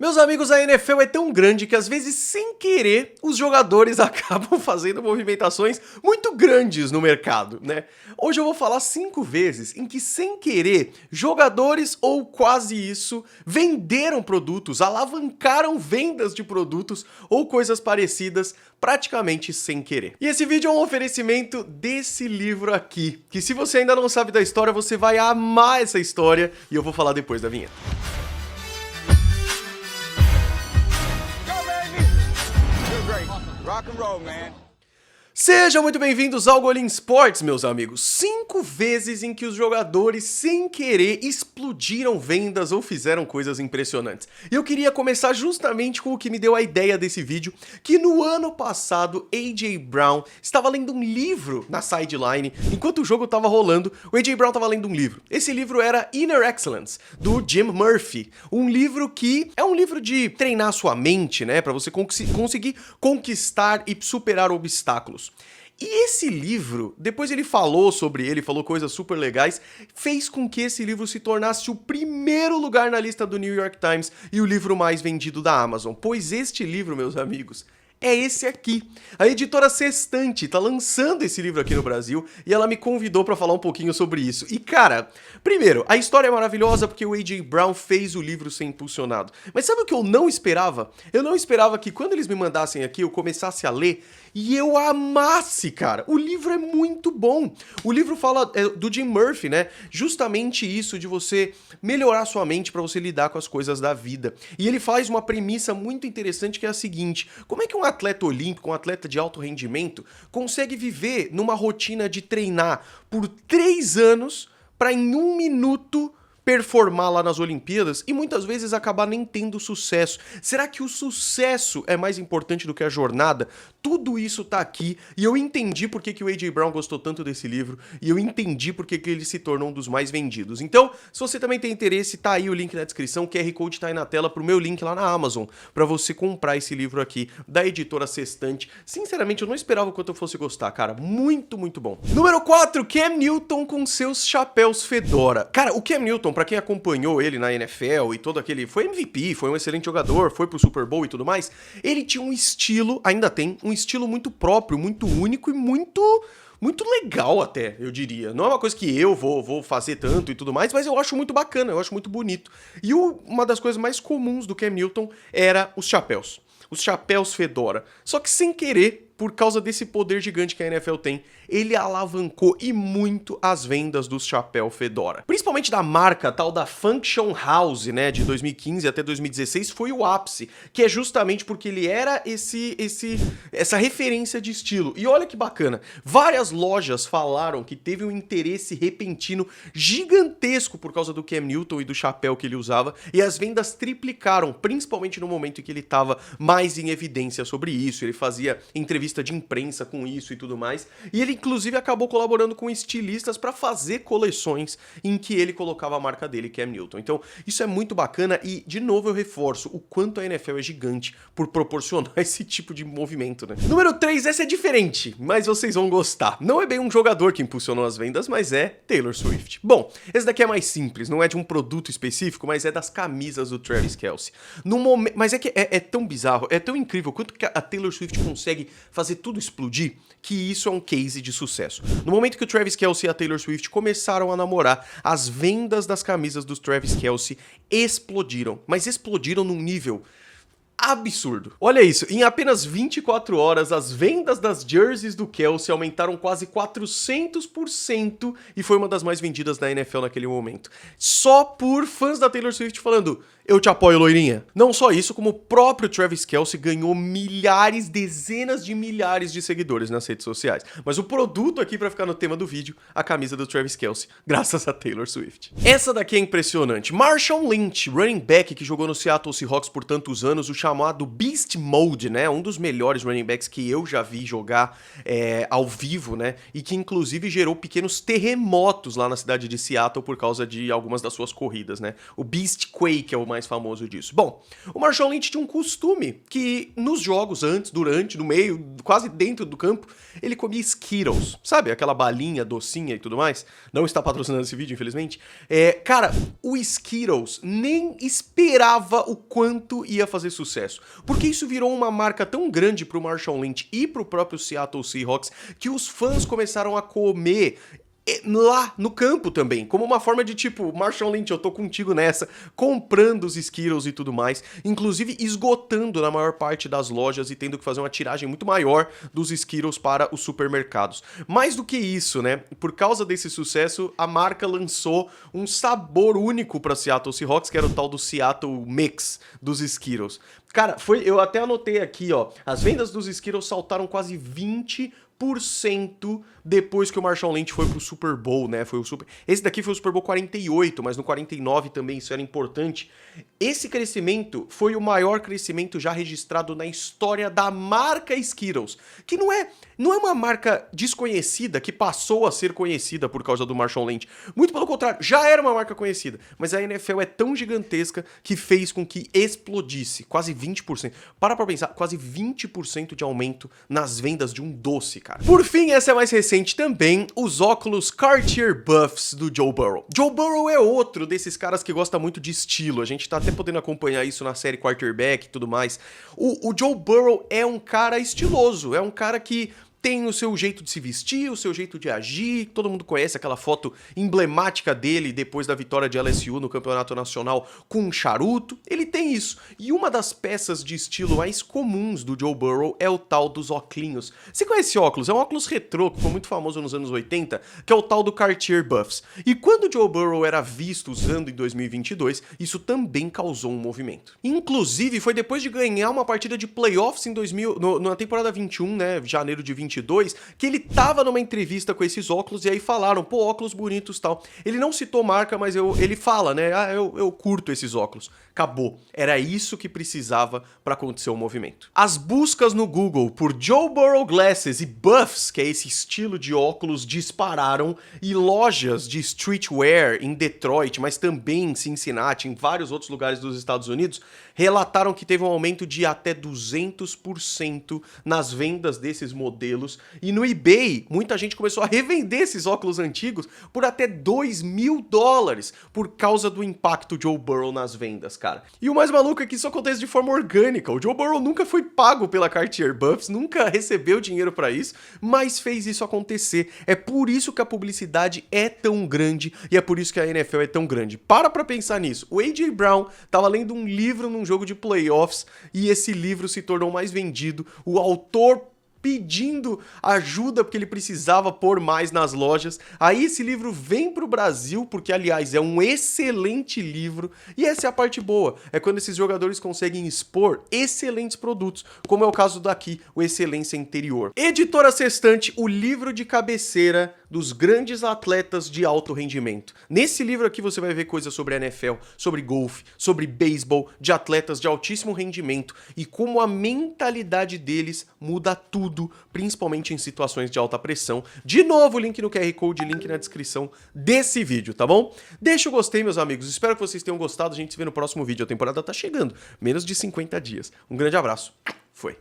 Meus amigos, a NFL é tão grande que às vezes, sem querer, os jogadores acabam fazendo movimentações muito grandes no mercado, né? Hoje eu vou falar 5 vezes em que, sem querer, jogadores ou quase isso venderam produtos, alavancaram vendas de produtos ou coisas parecidas praticamente sem querer. E esse vídeo é um oferecimento desse livro aqui, que se você ainda não sabe da história, você vai amar essa história e eu vou falar depois da vinheta. Rock and roll, man. Sejam muito bem-vindos ao Golim Sports, meus amigos. 5 vezes em que os jogadores, sem querer, explodiram vendas ou fizeram coisas impressionantes. E eu queria começar justamente com o que me deu a ideia desse vídeo, que no ano passado, A.J. Brown estava lendo um livro na sideline, enquanto o jogo estava rolando, o A.J. Brown estava lendo um livro. Esse livro era Inner Excellence, do Jim Murphy, um livro que é um livro de treinar sua mente, né, para você conseguir conquistar e superar obstáculos. E esse livro, depois ele falou sobre ele, falou coisas super legais, fez com que esse livro se tornasse o primeiro lugar na lista do New York Times e o livro mais vendido da Amazon. Pois este livro, meus amigos, é esse aqui. A editora Sextante tá lançando esse livro aqui no Brasil e ela me convidou pra falar um pouquinho sobre isso. E cara, primeiro, a história é maravilhosa porque o A.J. Brown fez o livro ser impulsionado. Mas sabe o que eu não esperava? Eu não esperava que quando eles me mandassem aqui eu começasse a ler e eu amasse, cara. O livro é muito bom. O livro fala do Jim Murphy, né? Justamente isso de você melhorar sua mente pra você lidar com as coisas da vida. E ele faz uma premissa muito interessante que é a seguinte: como é que um atleta olímpico, um atleta de alto rendimento, consegue viver numa rotina de treinar por 3 anos para em 1 minuto performar lá nas Olimpíadas e muitas vezes acabar nem tendo sucesso? Será que o sucesso é mais importante do que a jornada? Tudo isso tá aqui e eu entendi por que o A.J. Brown gostou tanto desse livro e eu entendi por que ele se tornou um dos mais vendidos. Então, se você também tem interesse, tá aí o link na descrição, o QR Code tá aí na tela pro meu link lá na Amazon, pra você comprar esse livro aqui da editora Sextante. Sinceramente, eu não esperava o quanto eu fosse gostar, cara. Muito, muito bom. Número 4, Cam Newton com seus chapéus fedora. Cara, o Cam Newton, pra quem acompanhou ele na NFL e todo aquele... Foi MVP, foi um excelente jogador, foi pro Super Bowl e tudo mais. Ele tinha um estilo, ainda tem, um estilo muito próprio, muito único e muito legal até, eu diria. Não é uma coisa que eu vou fazer tanto e tudo mais, mas eu acho muito bacana, eu acho muito bonito. E uma das coisas mais comuns do Cam Newton era os chapéus. Os chapéus fedora. Só que sem querer, por causa desse poder gigante que a NFL tem, ele alavancou e muito as vendas dos chapéu fedora. Principalmente da marca tal da Function House, né, de 2015 até 2016, foi o ápice, que é justamente porque ele era essa referência de estilo. E olha que bacana, várias lojas falaram que teve um interesse repentino gigantesco por causa do Cam Newton e do chapéu que ele usava, e as vendas triplicaram, principalmente no momento em que ele estava mais em evidência sobre isso. Ele fazia entrevista de imprensa com isso e tudo mais, e ele inclusive acabou colaborando com estilistas para fazer coleções em que ele colocava a marca dele, Cam Newton. Então isso é muito bacana e, de novo, eu reforço o quanto a NFL é gigante por proporcionar esse tipo de movimento, né? Número 3, essa é diferente, mas vocês vão gostar. Não é bem um jogador que impulsionou as vendas, mas é Taylor Swift. Bom, esse daqui é mais simples, não é de um produto específico, mas é das camisas do Travis Kelce. Mas é que é tão bizarro, é tão incrível quanto que a Taylor Swift consegue fazer tudo explodir, que isso é um case de sucesso. No momento que o Travis Kelce e a Taylor Swift começaram a namorar, as vendas das camisas dos Travis Kelce explodiram, mas explodiram num nível absurdo. Olha isso, em apenas 24 horas, as vendas das jerseys do Kelce aumentaram quase 400% e foi uma das mais vendidas da NFL naquele momento. Só por fãs da Taylor Swift falando: eu te apoio, loirinha. Não só isso, como o próprio Travis Kelce ganhou milhares, dezenas de milhares de seguidores nas redes sociais. Mas o produto aqui pra ficar no tema do vídeo, a camisa do Travis Kelce, graças a Taylor Swift. Essa daqui é impressionante. Marshawn Lynch, running back que jogou no Seattle Seahawks por tantos anos, o chamado Beast Mode, né? Um dos melhores running backs que eu já vi jogar ao vivo, né? E que inclusive gerou pequenos terremotos lá na cidade de Seattle por causa de algumas das suas corridas, né? O Beast Quake é o mais famoso disso? Bom, o Marshawn Lynch tinha um costume que nos jogos, antes, durante, no meio, quase dentro do campo, ele comia Skittles, sabe? Aquela balinha docinha e tudo mais. Não está patrocinando esse vídeo, infelizmente. Cara, o Skittles nem esperava o quanto ia fazer sucesso, porque isso virou uma marca tão grande pro Marshawn Lynch e pro próprio Seattle Seahawks que os fãs começaram a comer lá no campo também, como uma forma de tipo, Marshawn Lynch, eu tô contigo nessa, comprando os Skittles e tudo mais, inclusive esgotando na maior parte das lojas e tendo que fazer uma tiragem muito maior dos Skittles para os supermercados. Mais do que isso, né, por causa desse sucesso, a marca lançou um sabor único para Seattle Seahawks, que era o tal do Seattle Mix dos Skittles. Cara, eu até anotei aqui, ó, as vendas dos Skittles saltaram quase 20% depois que o Marshawn Lynch foi pro Super Bowl, né? Esse daqui foi o Super Bowl 48, mas no 49 também isso era importante. Esse crescimento foi o maior crescimento já registrado na história da marca Skittles, que não é uma marca desconhecida que passou a ser conhecida por causa do Marshawn Lynch. Muito pelo contrário, já era uma marca conhecida, mas a NFL é tão gigantesca que fez com que explodisse quase 20%. Para pensar, quase 20% de aumento nas vendas de um doce, cara. Por fim, essa é mais recente também, os óculos Cartier Buffs do Joe Burrow. Joe Burrow é outro desses caras que gosta muito de estilo, a gente tá até podendo acompanhar isso na série Quarterback e tudo mais. O Joe Burrow é um cara estiloso, é um cara que tem o seu jeito de se vestir, o seu jeito de agir, todo mundo conhece aquela foto emblemática dele depois da vitória de LSU no Campeonato Nacional com um charuto, ele tem isso. E uma das peças de estilo mais comuns do Joe Burrow é o tal dos óculos. Você conhece esse óculos? É um óculos retrô que ficou muito famoso nos anos 80, que é o tal do Cartier Buffs. E quando o Joe Burrow era visto usando em 2022, isso também causou um movimento. Inclusive, foi depois de ganhar uma partida de playoffs em na temporada 21, né, janeiro de 22, que ele tava numa entrevista com esses óculos e aí falaram, pô, óculos bonitos e tal. Ele não citou marca, mas ele fala, né, eu curto esses óculos. Acabou. Era isso que precisava para acontecer o movimento. As buscas no Google por Joe Burrow Glasses e Buffs, que é esse estilo de óculos, dispararam, e lojas de streetwear em Detroit, mas também em Cincinnati, em vários outros lugares dos Estados Unidos, relataram que teve um aumento de até 200% nas vendas desses modelos, e no eBay muita gente começou a revender esses óculos antigos por até $2.000 por causa do impacto Joe Burrow nas vendas, cara. E o mais maluco é que isso acontece de forma orgânica. O Joe Burrow nunca foi pago pela Cartier Buffs, nunca recebeu dinheiro pra isso, mas fez isso acontecer. É por isso que a publicidade é tão grande e é por isso que a NFL é tão grande. Para pra pensar nisso. O A.J. Brown tava lendo um livro num jogo de playoffs e esse livro se tornou mais vendido. O autor pedindo ajuda porque ele precisava pôr mais nas lojas. Aí esse livro vem pro Brasil, porque aliás é um excelente livro, e essa é a parte boa, é quando esses jogadores conseguem expor excelentes produtos, como é o caso daqui, o Excelência Interior. Editora Sextante, o livro de cabeceira dos grandes atletas de alto rendimento. Nesse livro aqui você vai ver coisas sobre a NFL, sobre golfe, sobre beisebol, de atletas de altíssimo rendimento e como a mentalidade deles muda tudo, principalmente em situações de alta pressão. De novo, link no QR Code, link na descrição desse vídeo, tá bom? Deixa o gostei, meus amigos. Espero que vocês tenham gostado. A gente se vê no próximo vídeo. A temporada tá chegando. Menos de 50 dias. Um grande abraço. Foi.